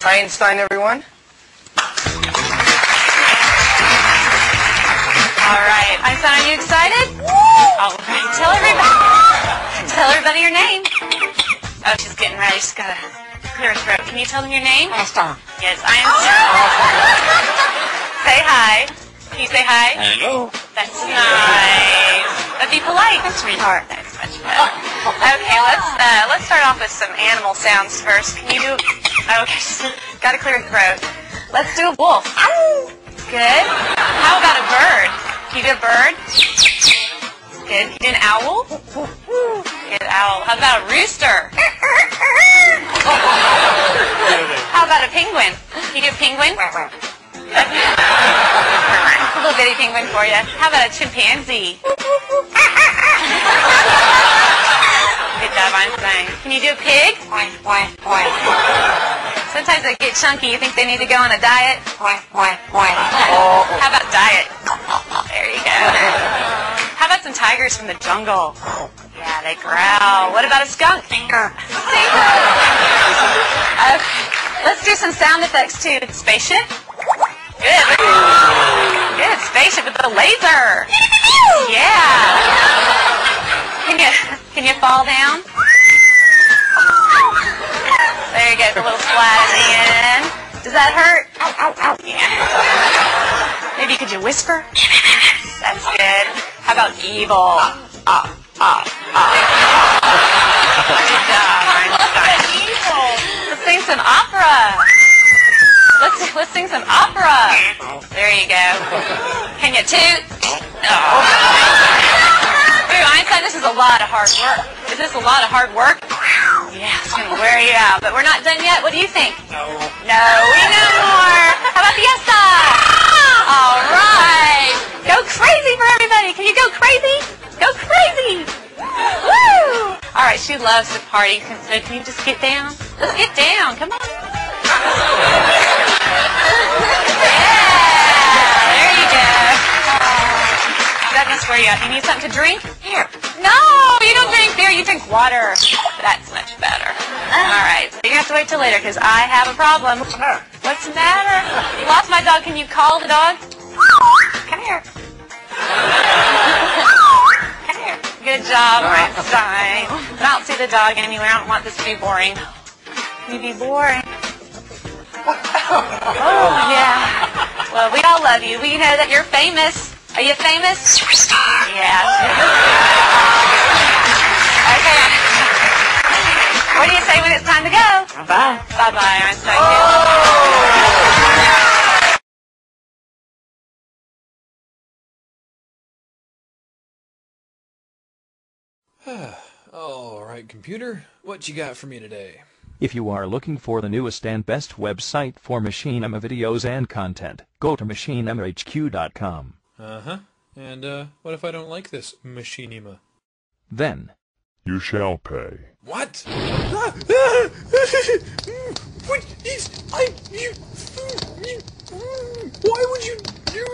Einstein, everyone. All right. Einstein, are you excited? All right. Tell everybody your name. Oh, she's getting ready. She's got to clear her throat. Can you tell them your name? Einstein. Yes, Einstein. Say hi. Can you say hi? Hello. That's nice. But be polite, sweetheart. That's much better. Okay, let's start off with some animal sounds first. Can you do? Okay, got to clear your throat. Let's do a wolf. Good. How about a bird? Can you do a bird? Good. Can you do an owl? Good owl. How about a rooster? How about a penguin? Can you do a penguin? A little bitty penguin for you. How about a chimpanzee? Good job, Einstein. Can you do a pig? Sometimes they get chunky. You think they need to go on a diet? How about diet? There you go. How about some tigers from the jungle? Yeah, they growl. What about a skunk? Stinker. Okay. Let's do some sound effects too. Spaceship? Good. Good. Spaceship with the laser. Yeah. Can you fall down? There you go. The little splat at the end. Does that hurt? Yeah. Maybe could you whisper? That's good. How about evil? Good job, Einstein. Let's sing some opera. Let's sing some opera. There you go. Can you toot? No. Ooh, Einstein, this is a lot of hard work. Is this a lot of hard work? Yeah, it's going to wear you out. But we're not done yet. What do you think? No. No, we know more. How about fiesta? All right. Go crazy for everybody. Can you go crazy? Go crazy. Woo! All right, she loves to party. So can you just get down? Let's get down. Come on. Yeah, there you go. That must wear you out. You need something to drink? Here. No, you don't drink beer. You drink water. That's much better. All right, so you're going to have to wait till later because I have a problem. What's the matter? You lost my dog. Can you call the dog? Come here. Come here. Good job, Einstein. But I don't see the dog anywhere. I don't want this to be boring. Can you be boring? Oh, yeah. Well, we all love you. We know that you're famous. Are you famous? Superstar. Yeah. Okay. What do you say when it's time to go? Bye. Bye-bye, Einstein. All right, computer, what you got for me today? If you are looking for the newest and best website for Machinima videos and content, go to machinimahq.com. Uh-huh. And, what if I don't like this Machinima? Then, You shall pay. What? What is... Why would you do